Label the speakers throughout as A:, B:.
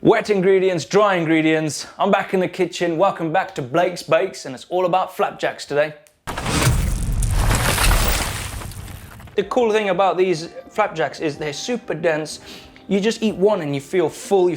A: Wet ingredients, dry ingredients. I'm back in the kitchen. Welcome back to Blake's Bakes, and it's all about flapjacks today. The cool thing about these flapjacks is they're super dense. You just eat one and you feel full,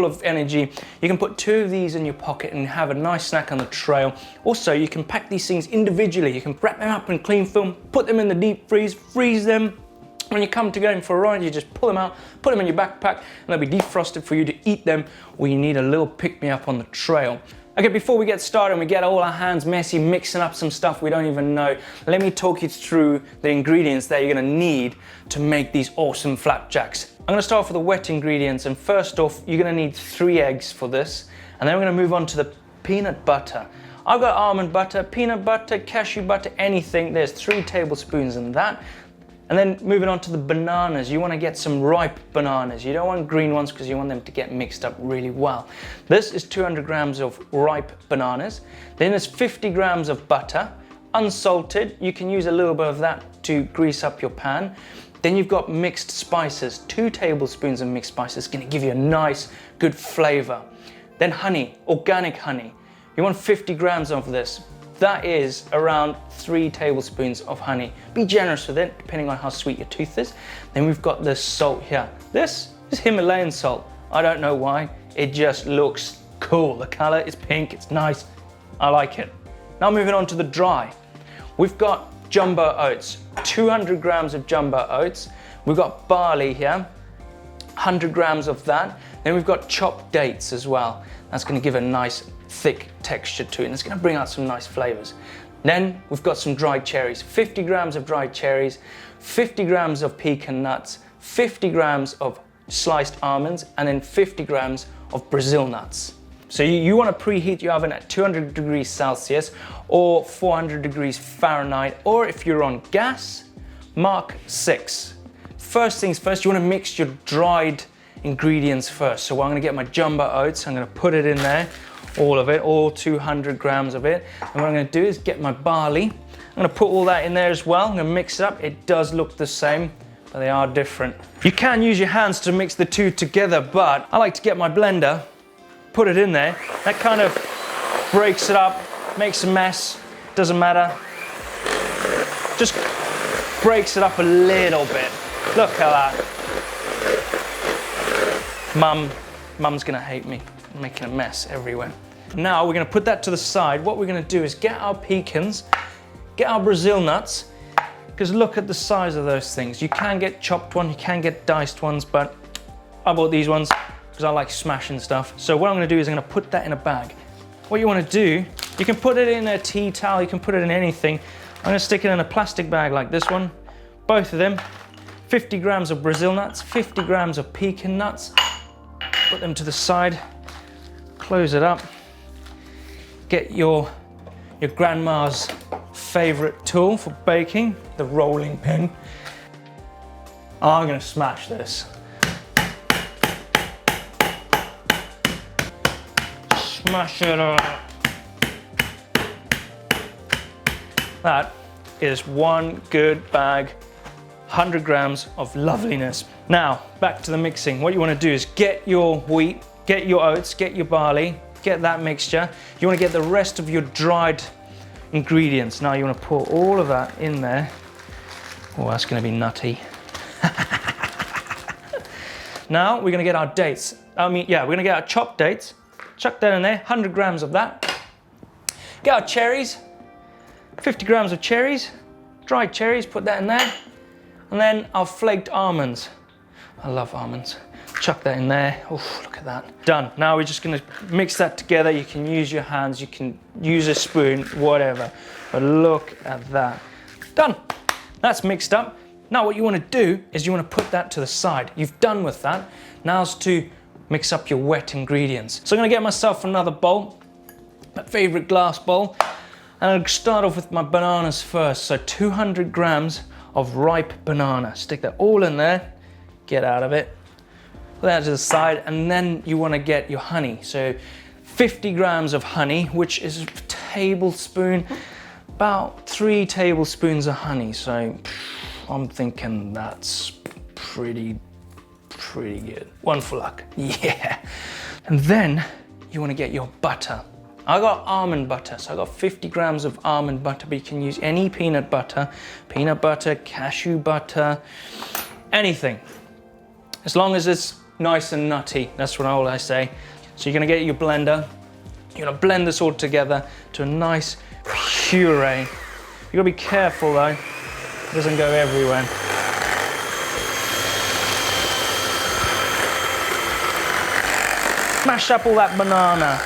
A: of energy. You can put 2 of these in your pocket and have a nice snack on the trail. Also, you can pack these things individually. You can wrap them up in cling film, put them in the deep freeze, freeze them. When you come to going for a ride, you just pull them out, put them in your backpack, and they'll be defrosted for you to eat them, or you need a little pick-me-up on the trail. Okay, before we get started and we get all our hands messy mixing up some stuff we don't even know, let me talk you through the ingredients that you're gonna need to make these awesome flapjacks. I'm gonna start off with the wet ingredients, and first off, you're gonna need 3 eggs for this, and then we're gonna move on to the peanut butter. I've got almond butter, peanut butter, cashew butter, anything. There's 3 tablespoons in that. And then moving on to the bananas, you want to get some ripe bananas. You don't want green ones because you want them to get mixed up really well. This is 200 grams of ripe bananas. Then there's 50 grams of butter, unsalted. You can use a little bit of that to grease up your pan. Then you've got mixed spices, 2 tablespoons of mixed spices, going to give you a nice, good flavor. Then honey, organic honey. You want 50 grams of this. That is around 3 tablespoons of honey. Be generous with it, depending on how sweet your tooth is. Then we've got this salt here. This is Himalayan salt. I don't know why, it just looks cool. The color is pink, it's nice, I like it. Now moving on to the dry. We've got jumbo oats, 200 grams of jumbo oats. We've got barley here, 100 grams of that. Then we've got chopped dates as well. That's gonna give a nice thick texture to it, and it's going to bring out some nice flavors. Then we've got some dried cherries, 50 grams of dried cherries, 50 grams of pecan nuts, 50 grams of sliced almonds, and then 50 grams of Brazil nuts. So you want to preheat your oven at 200 degrees Celsius or 400 degrees Fahrenheit, or if you're on gas, mark 6. First things first, you want to mix your dried ingredients first. So I'm going to get my jumbo oats, I'm going to put it in there, all of it, all 200 grams of it. And what I'm going to do is get my barley. I'm going to put all that in there as well. I'm going to mix it up. It does look the same, but they are different. You can use your hands to mix the 2 together, but I like to get my blender, put it in there. That kind of breaks it up, makes a mess, doesn't matter. Just breaks it up a little bit. Look at that. Mum's gonna hate me. I'm making a mess everywhere. Now we're gonna put that to the side. What we're gonna do is get our pecans, get our Brazil nuts, because look at the size of those things. You can get chopped ones, you can get diced ones, but I bought these ones because I like smashing stuff. So what I'm gonna do is I'm gonna put that in a bag. What you wanna do, you can put it in a tea towel, you can put it in anything. I'm gonna stick it in a plastic bag like this one, both of them. 50 grams of Brazil nuts, 50 grams of pecan nuts. Put them to the side, close it up, get your grandma's favorite tool for baking, the rolling pin. I'm gonna smash this. Smash it up. That is one good bag, 100 grams of loveliness. Now, back to the mixing. What you want to do is get your wheat, get your oats, get your barley, get that mixture. You want to get the rest of your dried ingredients. Now you want to pour all of that in there. Oh, that's going to be nutty. Now we're going to get our dates. We're going to get our chopped dates. Chuck that in there, 100 grams of that. Get our cherries, 50 grams of cherries, dried cherries, put that in there. And then our flaked almonds. I love almonds. Chuck that in there. Oh, look at that. Done. Now we're just gonna mix that together. You can use your hands, you can use a spoon, whatever. But look at that. Done. That's mixed up. Now what you wanna do is you wanna put that to the side. You've done with that. Now's to mix up your wet ingredients. So I'm gonna get myself another bowl, my favorite glass bowl. And I'll start off with my bananas first. So 200 grams of ripe banana. Stick that all in there, get out of it, put that to the side, and then you want to get your honey. So 50 grams of honey, which is a tablespoon, about 3 tablespoons of honey. So I'm thinking that's pretty pretty good. One for luck, yeah. And then you wanna get your butter. I got almond butter, so I got 50 grams of almond butter, but you can use any peanut butter, cashew butter, anything. As long as it's nice and nutty, that's what I say. So you're gonna get your blender, you're gonna blend this all together to a nice puree. You gotta be careful though, it doesn't go everywhere. Mash up all that banana.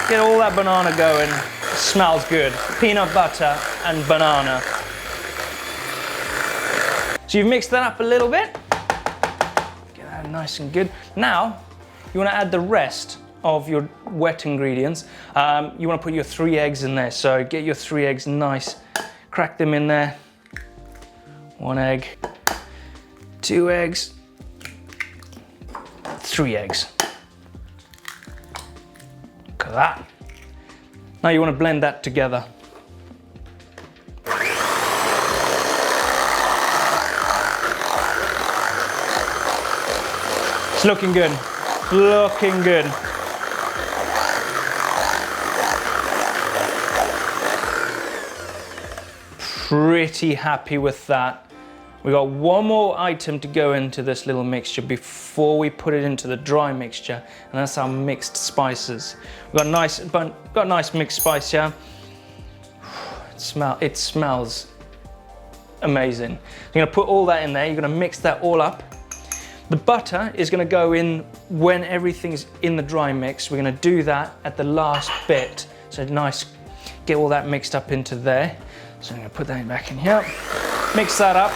A: Get all that banana going. It smells good. Peanut butter and banana. So you've mixed that up a little bit. Get that nice and good. Now, you want to add the rest of your wet ingredients. You want to put your 3 eggs in there. So get your 3 eggs nice. Crack them in there. 1 egg. 2 eggs. 3 eggs. Look at that. Now you want to blend that together. It's looking good. Looking good. Pretty happy with that. We got one more item to go into this little mixture before we put it into the dry mixture, and that's our mixed spices. We've got a nice mixed spice here. It smells amazing. You're gonna put all that in there. You're gonna mix that all up. The butter is gonna go in when everything's in the dry mix. We're gonna do that at the last bit. So nice, get all that mixed up into there. So I'm gonna put that back in here. Mix that up.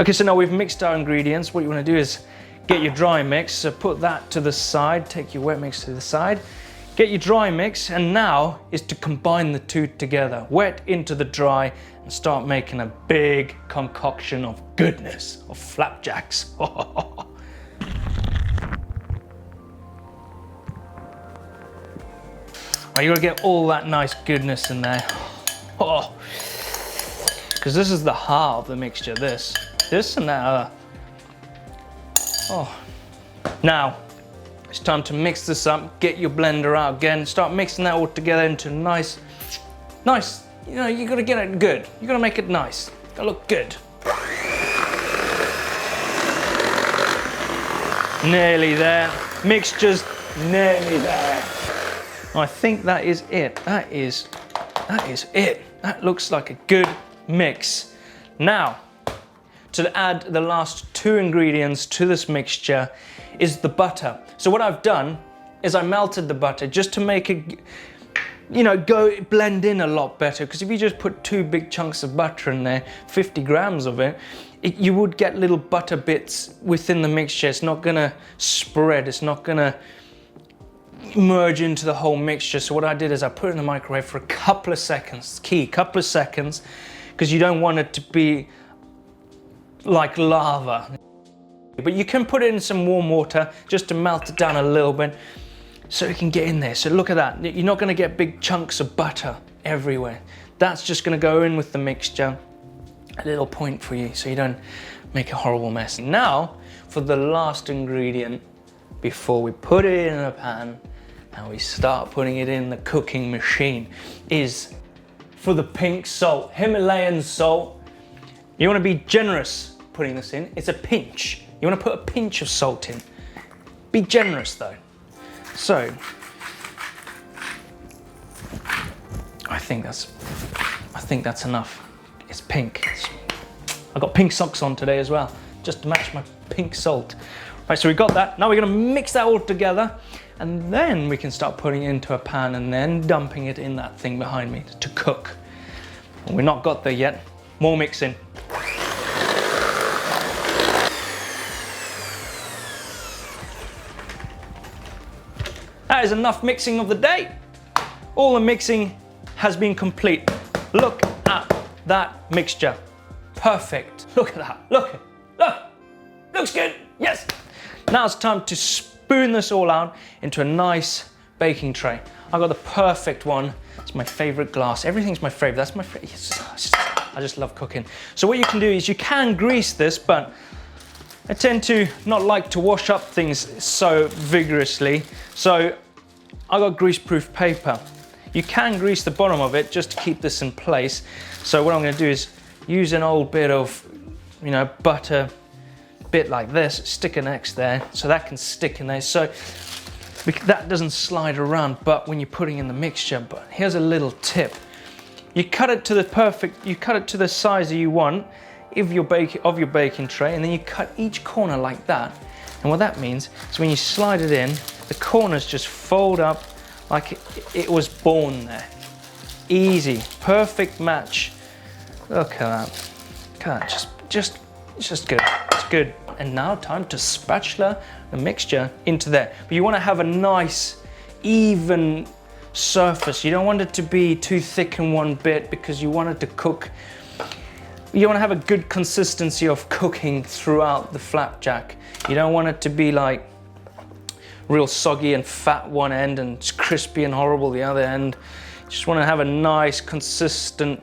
A: Okay, so now we've mixed our ingredients. What you want to do is get your dry mix. So put that to the side, take your wet mix to the side, get your dry mix, and now is to combine the two together. Wet into the dry and start making a big concoction of goodness, of flapjacks. Oh, you gotta get all that nice goodness in there. Oh, because this is the heart of the mixture, this and that other. Oh. Now, it's time to mix this up, get your blender out again, start mixing that all together into nice, you know, you gotta get it good. You gotta make it nice, gotta look good. Nearly there, mixture's nearly there. I think that is it, that is it. That looks like a good mix. Now, to add the last 2 ingredients to this mixture is the butter. So what I've done is I melted the butter just to make it, you know, blend in a lot better. Because if you just put 2 big chunks of butter in there, 50 grams of it, you would get little butter bits within the mixture. It's not gonna spread, it's not gonna merge into the whole mixture. So what I did is I put it in the microwave for a couple of seconds, couple of seconds, because you don't want it to be like lava. But you can put it in some warm water just to melt it down a little bit so it can get in there. So look at that. You're not going to get big chunks of butter everywhere. That's just going to go in with the mixture. A little point for you so you don't make a horrible mess. Now for the last ingredient before we put it in a pan and we start putting it in the cooking machine is for the pink salt, Himalayan salt. You want to be generous putting this in. It's a pinch. You want to put a pinch of salt in. Be generous though. So, I think that's enough. It's pink. I've got pink socks on today as well, just to match my pink salt. Right, so we got that. Now we're gonna mix that all together, and then we can start putting it into a pan and then dumping it in that thing behind me to cook. We're not got there yet. More mixing. That is enough mixing of the day. All the mixing has been complete. Look at that mixture. Perfect. Look at that. Look. Looks good. Yes. Now it's time to spoon this all out into a nice baking tray. I've got the perfect one. It's my favorite glass. Everything's my favorite. That's my favorite. I just love cooking. So what you can do is you can grease this, but I tend to not like to wash up things so vigorously, so I got grease-proof paper. You can grease the bottom of it just to keep this in place. So what I'm going to do is use an old bit of, you know, butter, bit like this, stick an X there, so that can stick in there. So that doesn't slide around, but when you're putting in the mixture. But here's a little tip. You cut it to the size that you want of your baking tray, and then you cut each corner like that. And what that means is when you slide it in, the corners just fold up like it was born there. Easy, perfect match. Look at that. Look at that. It's just good. It's good. And now time to spatula the mixture into there. But you want to have a nice, even surface. You don't want it to be too thick in one bit because you want it to cook. You want to have a good consistency of cooking throughout the flapjack. You don't want it to be like real soggy and fat one end and crispy and horrible the other end. You just want to have a nice, consistent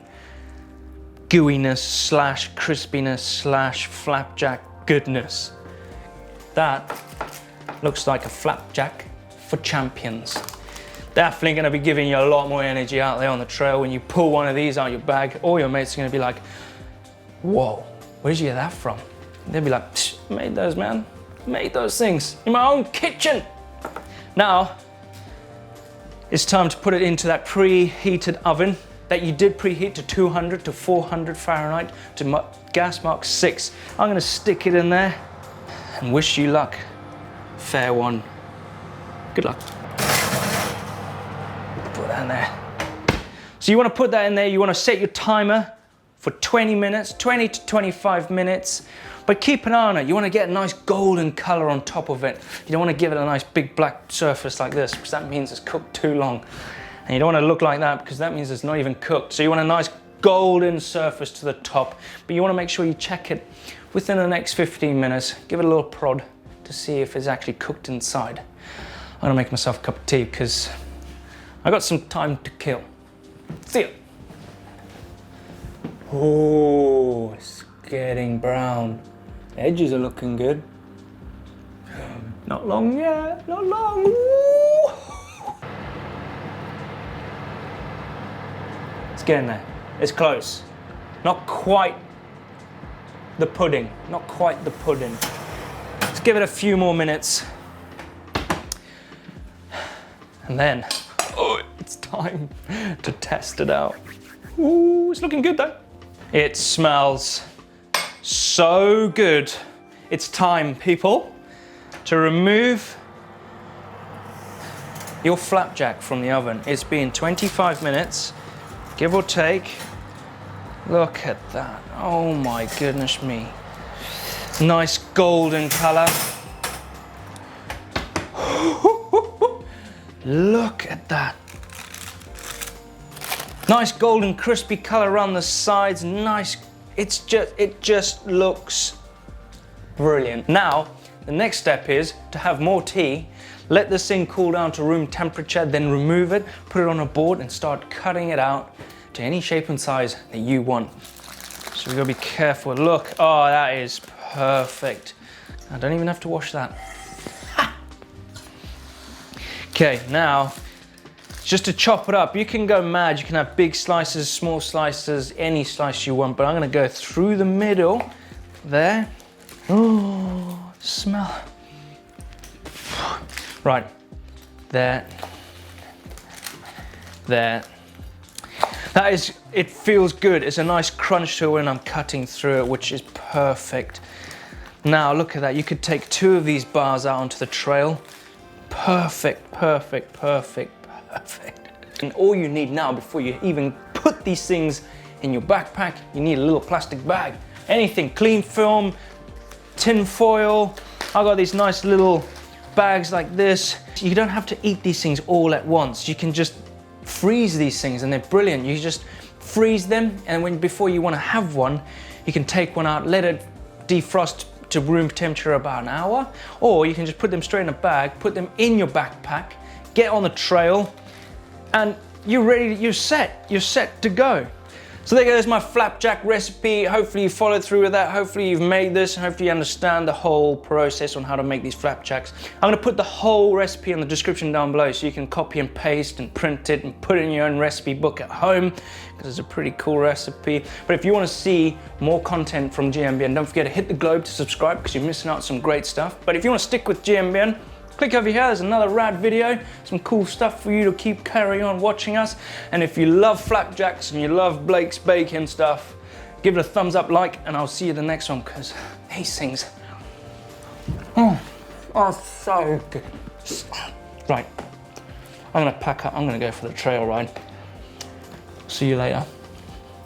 A: gooiness slash crispiness slash flapjack goodness. That looks like a flapjack for champions. Definitely going to be giving you a lot more energy out there on the trail. When you pull one of these out of your bag, all your mates are going to be like, whoa, where'd you get that from? They'll be like, made those, man. Made those things in my own kitchen. Now, it's time to put it into that preheated oven that you did preheat to 200 to 400 Fahrenheit to gas mark 6. I'm going to stick it in there and wish you luck. Fair one. Good luck. Put that in there. So you want to put that in there, you want to set your timer for 20 minutes, 20 to 25 minutes. But keep an eye on it. You want to get a nice golden color on top of it. You don't want to give it a nice big black surface like this, because that means it's cooked too long. And you don't want to look like that, because that means it's not even cooked. So you want a nice golden surface to the top, but you want to make sure you check it within the next 15 minutes. Give it a little prod to see if it's actually cooked inside. I'm gonna make myself a cup of tea because I got some time to kill. See ya. Oh, it's getting brown. The edges are looking good. Not long yet, not long. Ooh. It's getting there. It's close. Not quite the pudding. Not quite the pudding. Let's give it a few more minutes. And then, oh, it's time to test it out. Ooh, it's looking good though. It smells so good. It's time, people, to remove your flapjack from the oven. It's been 25 minutes, give or take. Look at that. Oh my goodness me. Nice golden color. Look at that. Nice golden crispy color around the sides. Nice. It just looks brilliant. Now, the next step is to have more tea. Let this thing cool down to room temperature, then remove it, put it on a board and start cutting it out to any shape and size that you want. So we gotta be careful. Look, oh, that is perfect. I don't even have to wash that. Okay, now, just to chop it up, you can go mad. You can have big slices, small slices, any slice you want, but I'm gonna go through the middle there. Oh, smell. Right, there, there. That is, it feels good. It's a nice crunch to it when I'm cutting through it, which is perfect. Now look at that. You could take 2 of these bars out onto the trail. Perfect, perfect, perfect, perfect. And all you need now, before you even put these things in your backpack, you need a little plastic bag. Anything, cling film, tin foil. I got these nice little bags like this. You don't have to eat these things all at once. You can just freeze these things and they're brilliant. You just freeze them, and before you want to have one, you can take one out, let it defrost to room temperature about an hour, or you can just put them straight in a bag, put them in your backpack, get on the trail, and you're ready, you're set to go. So there goes my flapjack recipe. Hopefully you followed through with that. Hopefully you've made this. Hopefully you understand the whole process on how to make these flapjacks. I'm gonna put the whole recipe in the description down below so you can copy and paste and print it and put it in your own recipe book at home, because it's a pretty cool recipe. But if you wanna see more content from GMBN, don't forget to hit the globe to subscribe, because you're missing out on some great stuff. But if you wanna stick with GMBN, click over here, there's another rad video, some cool stuff for you to keep carrying on watching us. And if you love flapjacks and you love Blake's Baking stuff, give it a thumbs up, like, and I'll see you the next one, because these things are so good. Right, I'm gonna pack up, I'm gonna go for the trail ride. See you later.